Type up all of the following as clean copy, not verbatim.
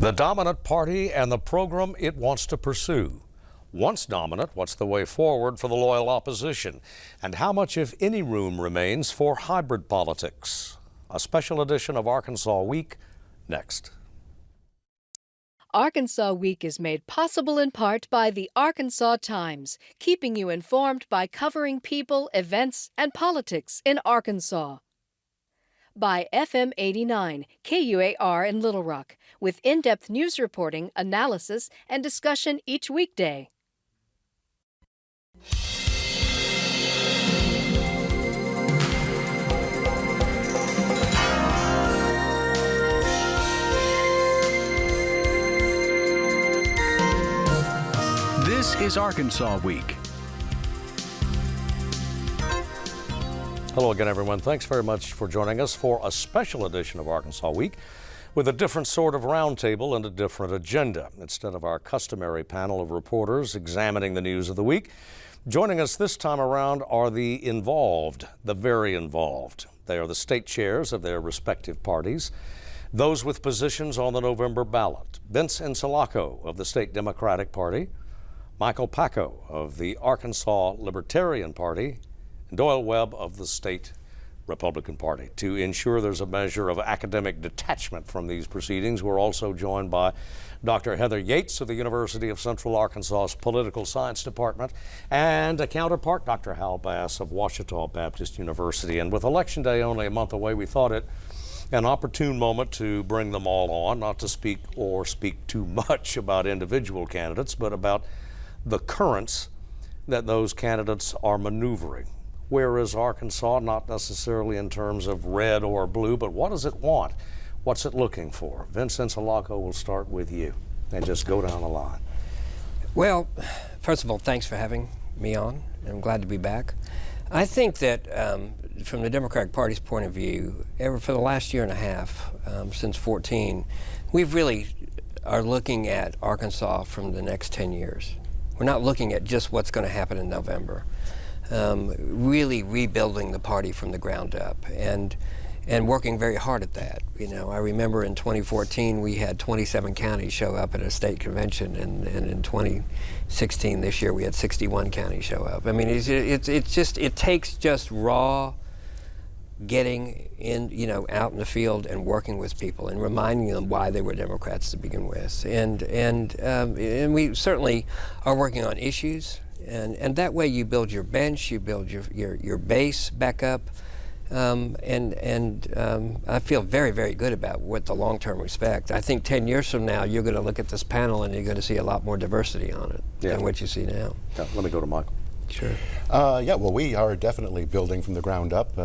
The dominant party and the program it wants to pursue. Once dominant, what's the way forward for the loyal opposition? And how much, if any, room remains for hybrid politics? A special edition of Arkansas Week, next. Arkansas Week is made possible in part by the Arkansas Times, keeping you informed by covering people, events, and politics in Arkansas. By FM 89, KUAR in Little Rock, with in-depth news reporting, analysis, and discussion each weekday. This is Arkansas Week. Hello again, everyone. Thanks very much for joining us for a special edition of Arkansas Week with a different sort of roundtable and a different agenda. Instead of our customary panel of reporters examining the news of the week, joining us this time around are the involved, the very involved. They are the state chairs of their respective parties, those with positions on the November ballot. Vince Encelaco of the State Democratic Party, Michael Packo of the Arkansas Libertarian Party, and Doyle Webb of the State Republican Party. To ensure there's a measure of academic detachment from these proceedings, we're also joined by Dr. Heather Yates of the University of Central Arkansas's Political Science Department and a counterpart, Dr. Hal Bass of Ouachita Baptist University. And with Election Day only a month away, we thought it an opportune moment to bring them all on, not to speak too much about individual candidates, but about the currents that those candidates are maneuvering. Where is Arkansas? Not necessarily in terms of red or blue, but what does it want? What's it looking for? Vince Encelaco, will start with you and just go down the line. Well, first of all, thanks for having me on. I'm glad to be back. I think that from the Democratic Party's point of view, for the last year and a half, since 14, we've really are looking at Arkansas from the next 10 years. We're not looking at just what's going to happen in November. Really rebuilding the party from the ground up and working very hard at that. You know, I remember in 2014 we had 27 counties show up at a state convention, and in 2016, this year, we had 61 counties show up. I mean, it takes just raw getting in, out in the field and working with people and reminding them why they were Democrats to begin with. And we certainly are working on issues. And that way you build your bench, you build your base back up, I feel very, very good about what the long-term respect. I think 10 years from now you're going to look at this panel and you're going to see a lot more diversity on it than what you see now. Yeah, let me go to Michael. Sure. Well, we are definitely building from the ground up.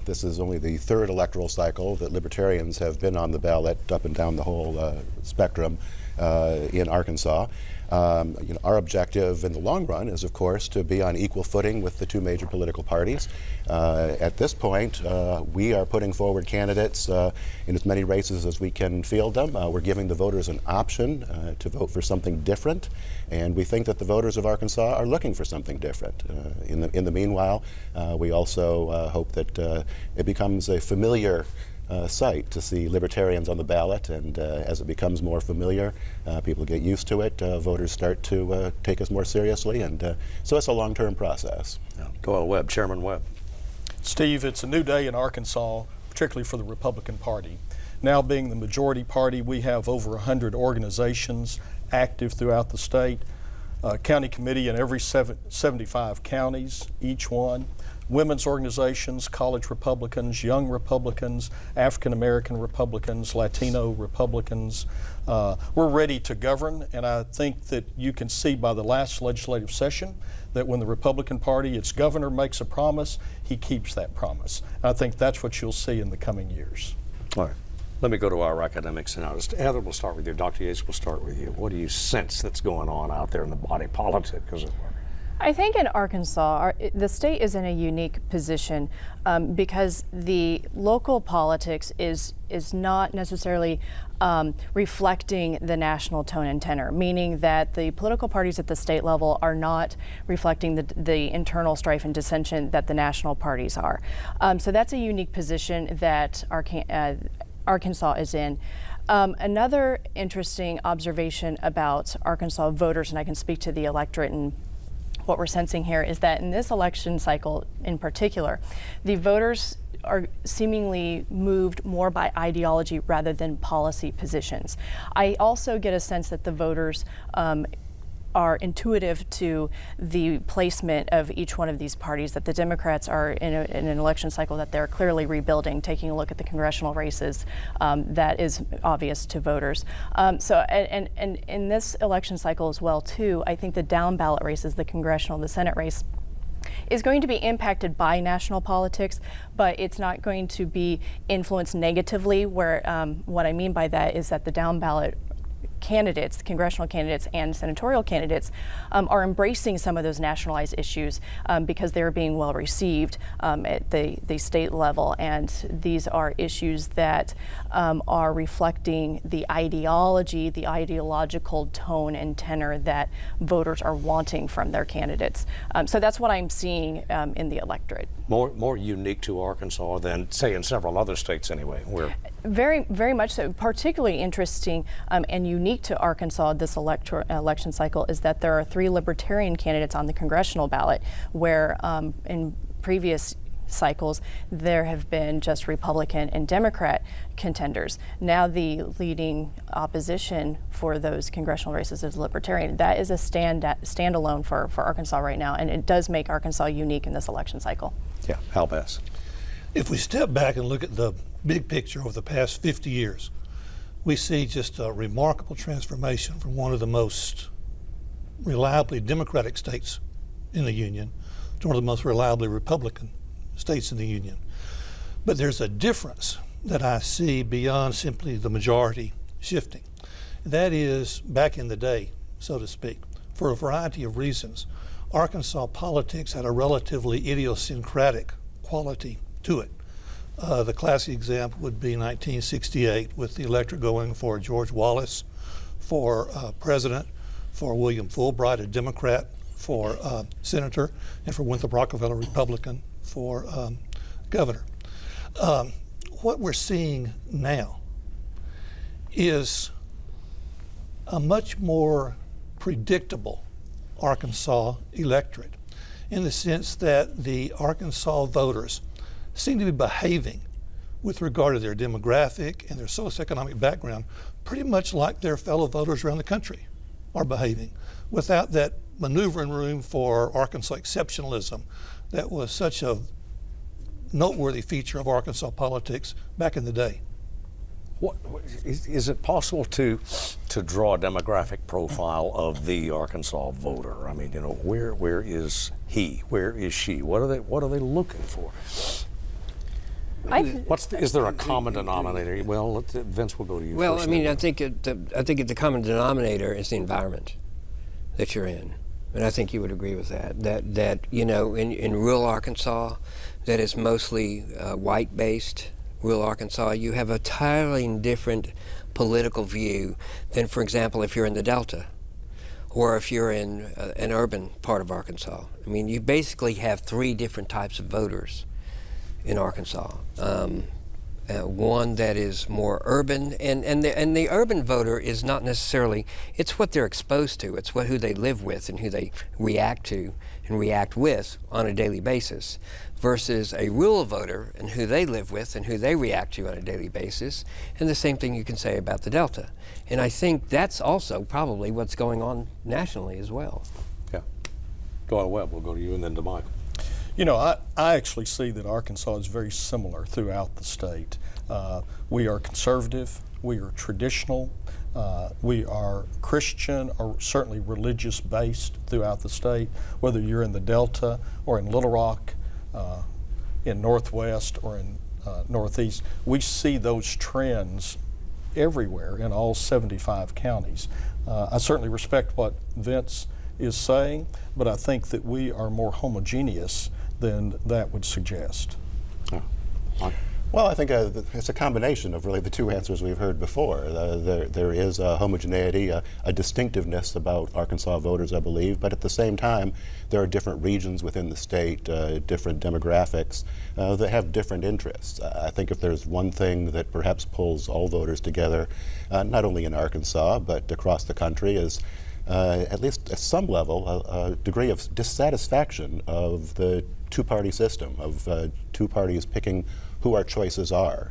This is only the third electoral cycle that libertarians have been on the ballot up and down the whole spectrum in Arkansas. Our objective in the long run is, of course, to be on equal footing with the two major political parties. At this point, we are putting forward candidates in as many races as we can field them. We're giving the voters an option to vote for something different, and we think that the voters of Arkansas are looking for something different. In the meanwhile, we also hope that it becomes a familiar sight to see libertarians on the ballot, and as it becomes more familiar, people get used to it, voters start to take us more seriously, and so it's a long-term process. Doyle Webb, Chairman Webb. Steve, it's a new day in Arkansas, particularly for the Republican Party. Now being the majority party, we have over 100 organizations active throughout the state, county committee in every 75 counties, each one. Women's organizations, college Republicans, young Republicans, African American Republicans, Latino Republicans. We're ready to govern, and I think that you can see by the last legislative session that when the Republican Party, its governor, makes a promise, he keeps that promise. And I think that's what you'll see in the coming years. All right. Let me go to our academics now. Heather, we'll start with you. Dr. Yates, we'll start with you. What do you sense that's going on out there in the body politic, as it were? I think in Arkansas, the state is in a unique position because the local politics is not necessarily reflecting the national tone and tenor, meaning that the political parties at the state level are not reflecting the internal strife and dissension that the national parties are. So that's a unique position that Arkansas is in. Another interesting observation about Arkansas voters, and I can speak to the electorate and what we're sensing here, is that in this election cycle in particular, the voters are seemingly moved more by ideology rather than policy positions. I also get a sense that the voters are intuitive to the placement of each one of these parties, that the Democrats are in an election cycle that they're clearly rebuilding. Taking a look at the congressional races, that is obvious to voters. And in this election cycle as well, too, I think the down ballot races, the congressional, the Senate race, is going to be impacted by national politics, but it's not going to be influenced negatively, where what I mean by that is that the down ballot candidates, congressional candidates and senatorial candidates, are embracing some of those nationalized issues because they're being well received at the state level. And these are issues that are reflecting the ideology, the ideological tone and tenor that voters are wanting from their candidates. So that's what I'm seeing in the electorate. More unique to Arkansas than, say, in several other states anyway. Very, very much so. Particularly interesting and unique to Arkansas this election cycle is that there are 3 libertarian candidates on the congressional ballot, where in previous cycles there have been just Republican and Democrat contenders. Now the leading opposition for those congressional races is Libertarian. That is a standalone for Arkansas right now, and it does make Arkansas unique in this election cycle. Yeah, Hal Bass. If we step back and look at the big picture over the past 50 years, we see just a remarkable transformation from one of the most reliably Democratic states in the Union to one of the most reliably Republican states in the Union. But there's a difference that I see beyond simply the majority shifting. That is, back in the day, so to speak, for a variety of reasons, Arkansas politics had a relatively idiosyncratic quality to it. The classic example would be 1968 with the electorate going for George Wallace for president, for William Fulbright, a Democrat, for senator, and for Winthrop Rockefeller, a Republican, for governor. What we're seeing now is a much more predictable Arkansas electorate, in the sense that the Arkansas voters seem to be behaving with regard to their demographic and their socioeconomic background pretty much like their fellow voters around the country are behaving, without that maneuvering room for Arkansas exceptionalism that was such a noteworthy feature of Arkansas politics back in the day. Is it possible to draw a demographic profile of the Arkansas voter? I mean, where is he? Where is she? What are they looking for? Is there a common denominator? Well, Vince, we'll go to you. Well, first. I mean, I think the common denominator is the environment that you're in, and I think you would agree with that. That in rural Arkansas, that is mostly white-based. Rural Arkansas, you have a entirely different political view than, for example, if you're in the Delta or if you're in an urban part of Arkansas. I mean, you basically have 3 different types of voters in Arkansas. One that is more urban, and the urban voter is not necessarily, it's what they're exposed to, it's who they live with and who they react to and react with on a daily basis, versus a rural voter and who they live with and who they react to on a daily basis. And the same thing you can say about the Delta. And I think that's also probably what's going on nationally as well. Yeah. Doyle Webb, we'll go to you and then to Michael. I actually see that Arkansas is very similar throughout the state. We are conservative, we are traditional, we are Christian or certainly religious based throughout the state, whether you're in the Delta or in Little Rock, in Northwest or in Northeast. We see those trends everywhere in all 75 counties. I certainly respect what Vince is saying, but I think that we are more homogeneous than that would suggest. Oh. Well, I think it's a combination of really the two answers we've heard before. There is a homogeneity, a distinctiveness about Arkansas voters, I believe, but at the same time, there are different regions within the state, different demographics that have different interests. I think if there's one thing that perhaps pulls all voters together, not only in Arkansas, but across the country, is at least at some level, a degree of dissatisfaction of the two-party system, of two parties picking who our choices are.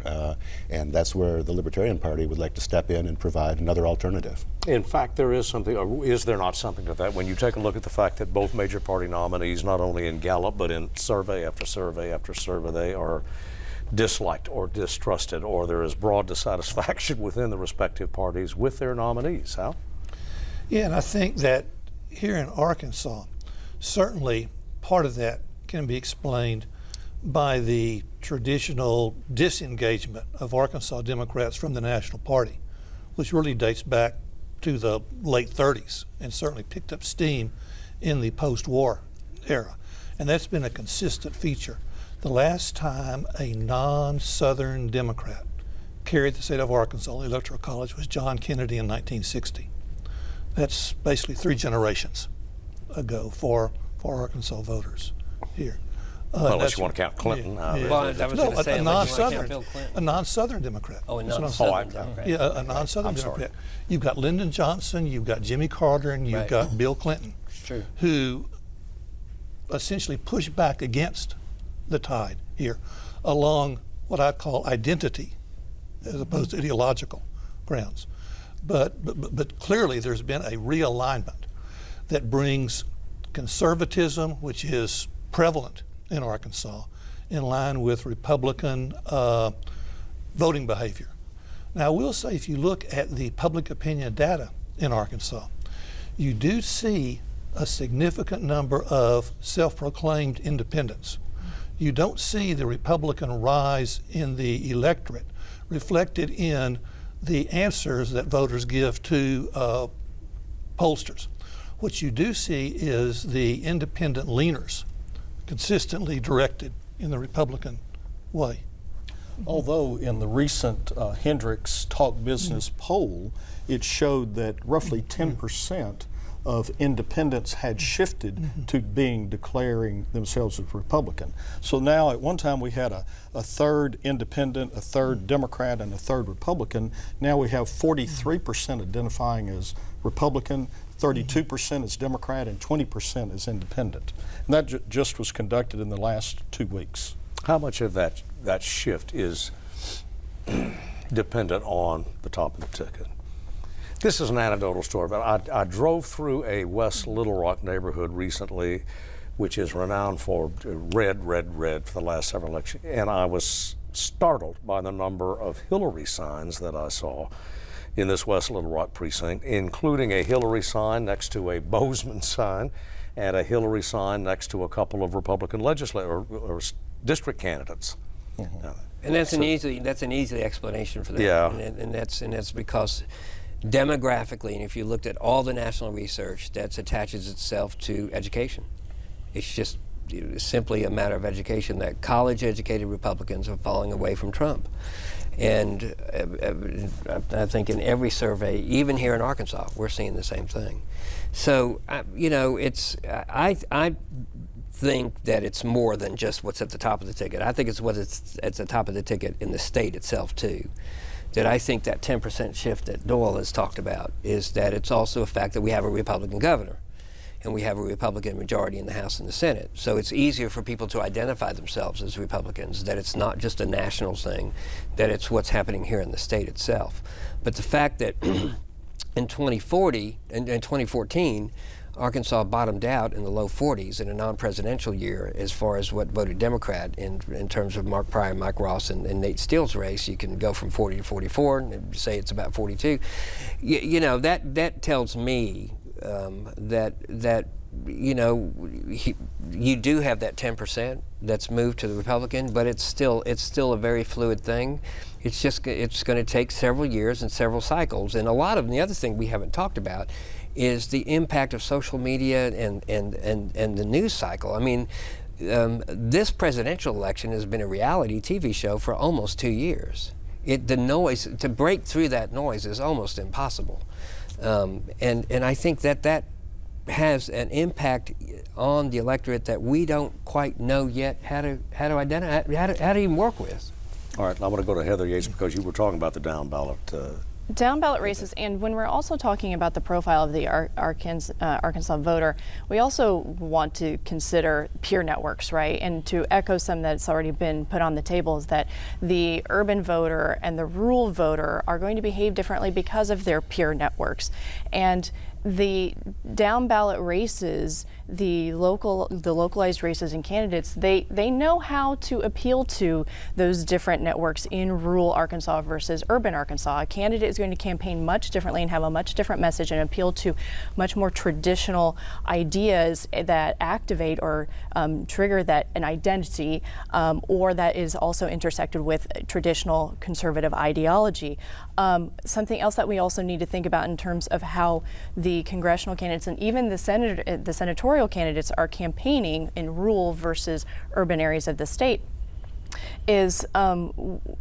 And that's where the Libertarian Party would like to step in and provide another alternative. In fact, there is something, or is there not something to that when you take a look at the fact that both major party nominees, not only in Gallup, but in survey after survey after survey, they are disliked or distrusted, or there is broad dissatisfaction within the respective parties with their nominees, Hal? Yeah, and I think that here in Arkansas, certainly part of that can be explained by the traditional disengagement of Arkansas Democrats from the National Party, which really dates back to the late 30s and certainly picked up steam in the post-war era. And that's been a consistent feature. The last time a non-Southern Democrat carried the state of Arkansas, the Electoral College, was John Kennedy in 1960. That's basically 3 generations ago for Arkansas voters here. Well, unless you want to count Clinton. Well, I was going to say, a non-Southern Democrat. Oh, a That's what I'm non-Southern saying. Democrat. Yeah, a non-Southern I'm sorry. Democrat. You've got Lyndon Johnson, you've got Jimmy Carter, and you've Right. got Bill Clinton, True. who essentially pushed back against the tide here along what I call identity as opposed to ideological grounds. But clearly there's been a realignment that brings conservatism, which is prevalent in Arkansas, in line with Republican voting behavior. Now, I will say, if you look at the public opinion data in Arkansas, you do see a significant number of self-proclaimed independents. You don't see the Republican rise in the electorate reflected in the answers that voters give to pollsters. What you do see is the independent leaners consistently directed in the Republican way. Although in the recent Hendricks Talk Business poll, it showed that roughly 10% of independents had shifted to declaring themselves as Republican. So now at one time we had a third independent, a third Democrat, and a third Republican. Now we have 43% identifying as Republican, 32% as Democrat, and 20% as independent. And that just was conducted in the last 2 weeks. How much of that shift is dependent on the top of the ticket? This is an anecdotal story, but I drove through a West Little Rock neighborhood recently, which is renowned for red for the last several elections, and I was startled by the number of Hillary signs that I saw in this West Little Rock precinct, including a Hillary sign next to a Bozeman sign and a Hillary sign next to a couple of Republican legislative or district candidates. Mm-hmm. And that's an easy explanation for that. Yeah. And that's because demographically, and if you looked at all the national research, that attaches itself to education. It's just simply a matter of education that college-educated Republicans are falling away from Trump. And I think in every survey, even here in Arkansas, we're seeing the same thing. So, I think that it's more than just what's at the top of the ticket. I think it's what's at the top of the ticket in the state itself, too. That I think that 10% shift that Doyle has talked about is that it's also a fact that we have a Republican governor and we have a Republican majority in the House and the Senate. So it's easier for people to identify themselves as Republicans, that it's not just a national thing, that it's what's happening here in the state itself. But the fact that in 2014, Arkansas bottomed out in the low 40s in a non-presidential year as far as what voted Democrat in terms of Mark Pryor, Mike Ross, and Nate Steele's race. You can go from 40 to 44 and say it's about 42. That tells me that you do have that 10% that's moved to the Republican, but it's still a very fluid thing. It's going to take several years and several cycles. And the other thing we haven't talked about is the impact of social media and the news cycle. I mean, this presidential election has been a reality TV show for almost 2 years. The noise, to break through that noise is almost impossible. And I think that has an impact on the electorate that we don't quite know yet how to identify, how to even work with. All right, I want to go to Heather Yates because you were talking about the down ballot. Down ballot races, and when we're also talking about the profile of the Arkansas voter, we also want to consider peer networks, right? And to echo some that's already been put on the table is that the urban voter and the rural voter are going to behave differently because of their peer networks. And the down ballot races, the localized races and candidates, they know how to appeal to those different networks in rural Arkansas versus urban Arkansas. A candidate is going to campaign much differently and have a much different message and appeal to much more traditional ideas that activate or trigger an identity, or that is also intersected with traditional conservative ideology. Something else that we also need to think about in terms of how the congressional candidates and even the senatorial candidates are campaigning in rural versus urban areas of the state is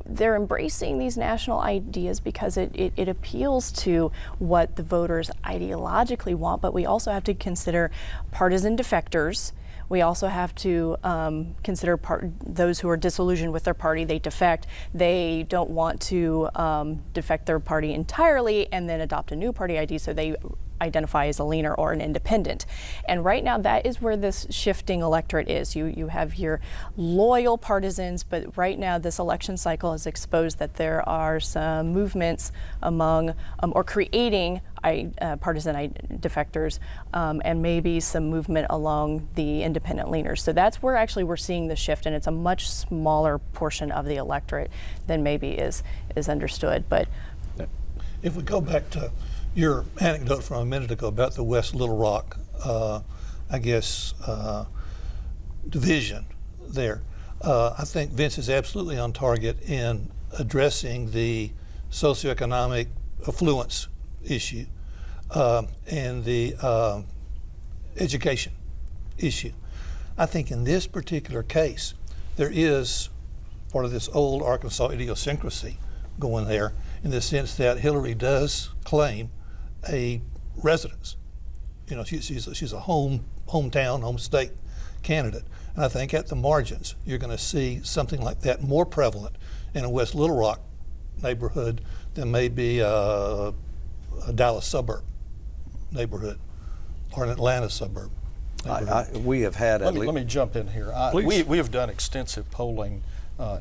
they're embracing these national ideas because it appeals to what the voters ideologically want, but we also have to consider partisan defectors. We also have to consider those who are disillusioned with their party. They defect. They don't want to defect their party entirely and then adopt a new party ID, so they identify as a leaner or an independent. And right now that is where this shifting electorate is. You have your loyal partisans, but right now this election cycle has exposed that there are some movements among or creating partisan defectors, and maybe some movement along the independent leaners. So that's where actually we're seeing the shift, and it's a much smaller portion of the electorate than maybe is understood. But if we go back to your anecdote from a minute ago about the West Little Rock, division there, I think Vince is absolutely on target in addressing the socioeconomic affluence issue and the education issue. I think in this particular case, there is part of this old Arkansas idiosyncrasy going there, in the sense that Hillary does claim a residence. You know, she's a hometown, home state candidate. And I think at the margins, you're going to see something like that more prevalent in a West Little Rock neighborhood than maybe a Dallas suburb neighborhood or an Atlanta suburb. We have had let me jump in here. We have done extensive polling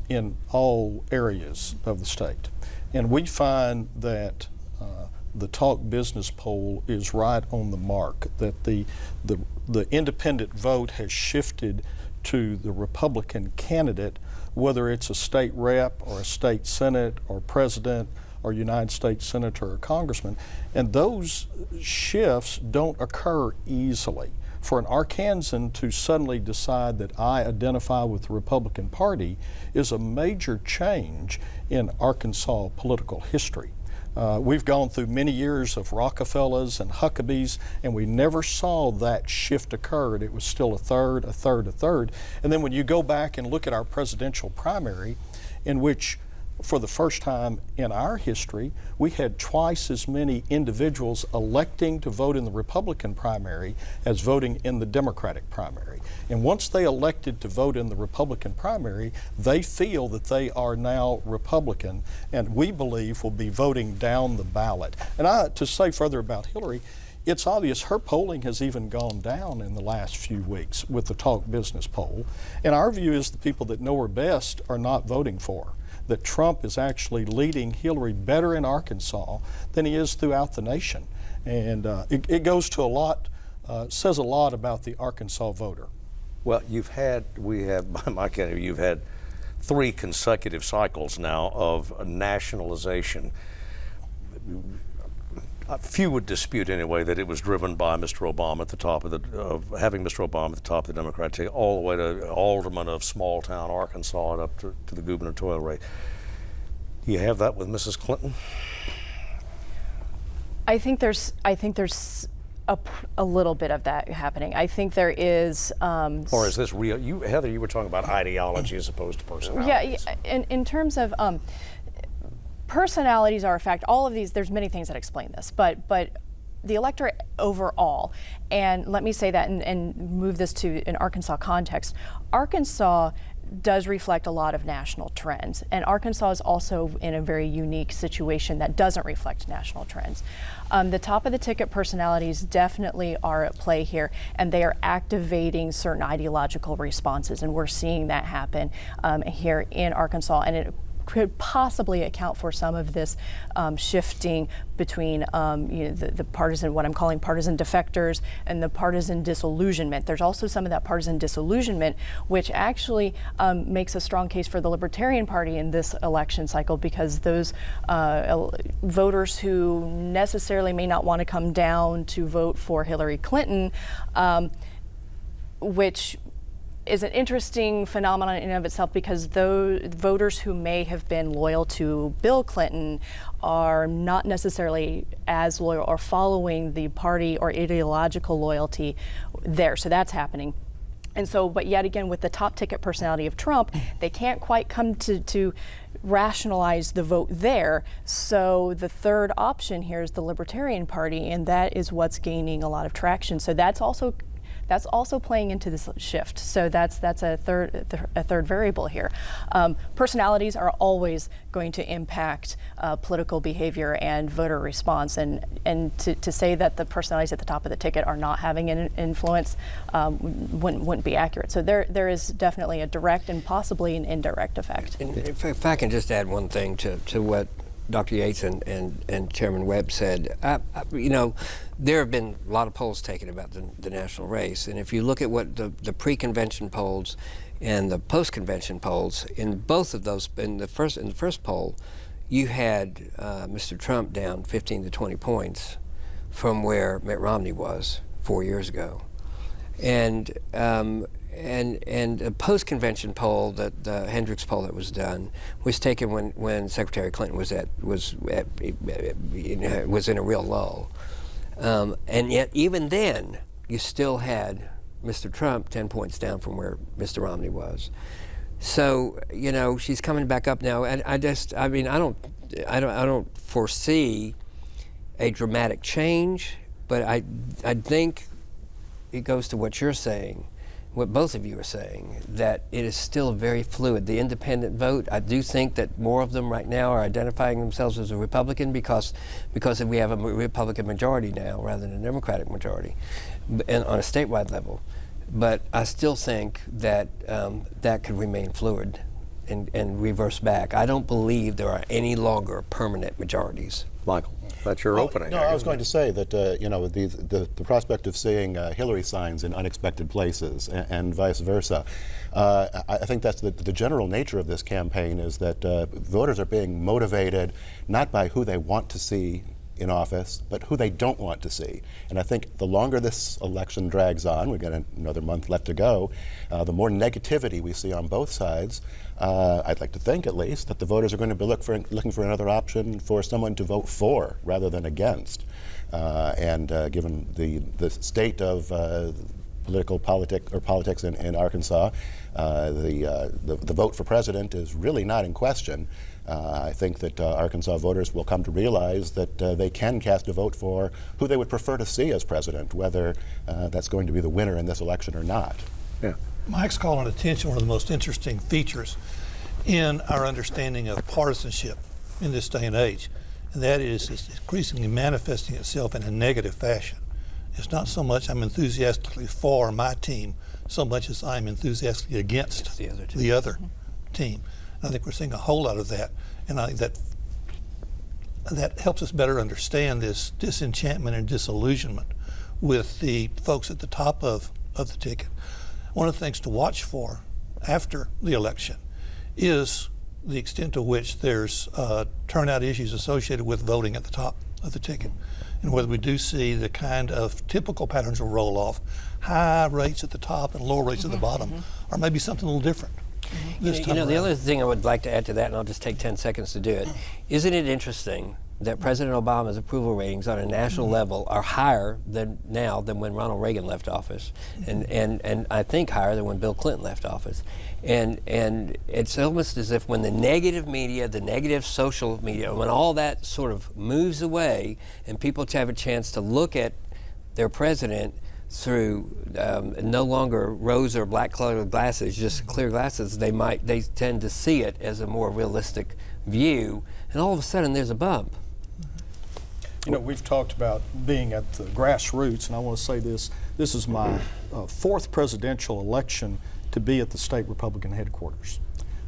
in all areas of the state, and we find that the Talk Business poll is right on the mark, that the independent vote has shifted to the Republican candidate, whether it's a state rep or a state senate or president or United States senator or congressman. And those shifts don't occur easily. For an Arkansan to suddenly decide that I identify with the Republican Party is a major change in Arkansas political history. We've gone through many years of Rockefellers and Huckabees, and we never saw that shift occur. It was still a third, a third, a third. And then when you go back and look at our presidential primary, in which for the first time in our history, we had twice as many individuals electing to vote in the Republican primary as voting in the Democratic primary. And once they elected to vote in the Republican primary, they feel that they are now Republican, and we believe will be voting down the ballot. And to say further about Hillary, it's obvious her polling has even gone down in the last few weeks with the Talk Business poll. And our view is the people that know her best are not voting for her, that Trump is actually leading Hillary better in Arkansas than he is throughout the nation. And it goes to says a lot about the Arkansas voter. Well, by my count, you've had 3 consecutive cycles now of nationalization. Few would dispute anyway that it was driven by Mr. Obama at the top of having Mr. Obama at the top of the Democratic ticket, all the way to alderman of small town Arkansas and up to the gubernatorial race. Do you have that with Mrs. Clinton? I think there's a little bit of that happening. I think there is. Or is this real? Heather, you were talking about ideology as opposed to personalities. Yeah, in terms of personalities are a fact. All of these, there's many things that explain this, but the electorate overall, and let me say that and move this to an Arkansas context. Arkansas does reflect a lot of national trends, and Arkansas is also in a very unique situation that doesn't reflect national trends. The top of the ticket personalities definitely are at play here, and they are activating certain ideological responses, and we're seeing that happen here in Arkansas, and it could possibly account for some of this shifting between the partisan, what I'm calling partisan defectors, and the partisan disillusionment. There's also some of that partisan disillusionment, which actually makes a strong case for the Libertarian Party in this election cycle, because those voters who necessarily may not want to come down to vote for Hillary Clinton, which is an interesting phenomenon in and of itself, because those voters who may have been loyal to Bill Clinton are not necessarily as loyal or following the party or ideological loyalty there. So that's happening. And so, but yet again, with the top ticket personality of Trump, they can't quite come to rationalize the vote there. So the third option here is the Libertarian Party, and that is what's gaining a lot of traction. So that's also playing into this shift. So that's a third variable here. Personalities are always going to impact political behavior and voter response, and to say that the personalities at the top of the ticket are not having an influence wouldn't be accurate. So there is definitely a direct and possibly an indirect effect. And if I can just add one thing to what Dr. Yates and Chairman Webb said, there have been a lot of polls taken about the national race, and if you look at what the pre-convention polls and the post-convention polls, in both of those, in the first poll, you had Mr. Trump down 15 to 20 points from where Mitt Romney was 4 years ago, and a post-convention poll, the Hendricks poll that was done, was taken when Secretary Clinton was in a real lull, and yet even then you still had Mr. Trump 10 points down from where Mr. Romney was. So she's coming back up now, and I don't foresee a dramatic change, but I think it goes to what you're saying, what both of you are saying, that it is still very fluid. The independent vote, I do think that more of them right now are identifying themselves as a Republican because we have a Republican majority now rather than a Democratic majority, and on a statewide level. But I still think that that could remain fluid and reverse back. I don't believe there are any longer permanent majorities. Michael, that's your opening. No, I was going to say that the prospect of seeing Hillary signs in unexpected places and vice versa. I think that's the general nature of this campaign, is that voters are being motivated not by who they want to see in office, but who they don't want to see. And I think the longer this election drags on, we've got another month left to go, the more negativity we see on both sides. I'd like to think, at least, that the voters are going to be looking for another option for someone to vote for rather than against. And given the state of politics in Arkansas, the vote for president is really not in question. I think that Arkansas voters will come to realize that they can cast a vote for who they would prefer to see as president, whether that's going to be the winner in this election or not. Yeah. Mike's calling attention one of the most interesting features in our understanding of partisanship in this day and age, and that is it's increasingly manifesting itself in a negative fashion. It's not so much I'm enthusiastically for my team so much as I'm enthusiastically against the other team. And I think we're seeing a whole lot of that, and I think that helps us better understand this disenchantment and disillusionment with the folks at the top of the ticket. One of the things to watch for after the election is the extent to which there's turnout issues associated with voting at the top of the ticket, and whether we do see the kind of typical patterns of roll off, high rates at the top and low rates at the bottom, or maybe something a little different. The other thing I would like to add to that, and I'll just take 10 seconds to do it, isn't it interesting that President Obama's approval ratings on a national level are higher than when Ronald Reagan left office, and I think higher than when Bill Clinton left office. And it's almost as if when the negative media, the negative social media, when all that sort of moves away and people have a chance to look at their president through no longer rose or black colored glasses, just clear glasses, they tend to see it as a more realistic view, and all of a sudden there's a bump. You know, we've talked about being at the grassroots, and I want to say this is my fourth presidential election to be at the state Republican headquarters.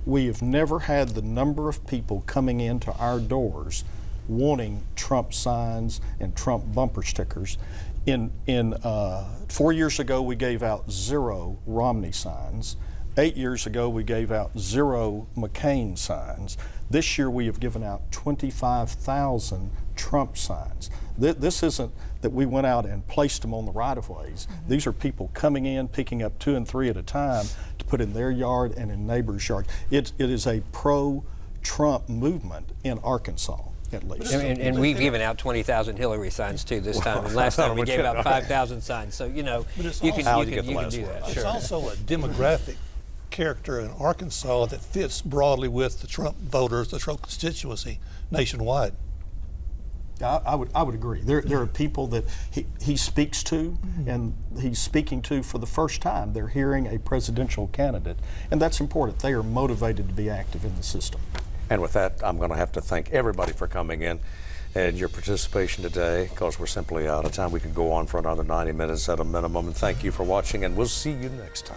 We have never had the number of people coming into our doors wanting Trump signs and Trump bumper stickers. 4 years ago, we gave out 0 Romney signs. 8 years ago, we gave out 0 McCain signs. This year, we have given out 25,000 Trump signs. This isn't that we went out and placed them on the right-of-ways. These are people coming in, picking up 2 and 3 at a time to put in their yard and in neighbors' yards. It is a pro-Trump movement in Arkansas, at least. And we've given out 20,000 Hillary signs too this time. And last time we gave out 5,000 signs. So you know, you can do that. It's Sure. also a demographic character in Arkansas that fits broadly with the Trump voters, the Trump constituency nationwide. I would agree. There are people that he speaks to, and he's speaking to for the first time. They're hearing a presidential candidate, and that's important. They are motivated to be active in the system. And with that, I'm going to have to thank everybody for coming in and your participation today, because we're simply out of time. We could go on for another 90 minutes at a minimum. And thank you for watching, and we'll see you next time.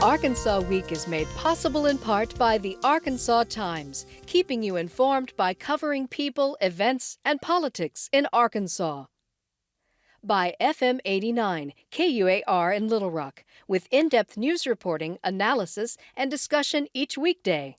Arkansas Week is made possible in part by the Arkansas Times, keeping you informed by covering people, events, and politics in Arkansas. By FM 89, KUAR in Little Rock, with in-depth news reporting, analysis, and discussion each weekday.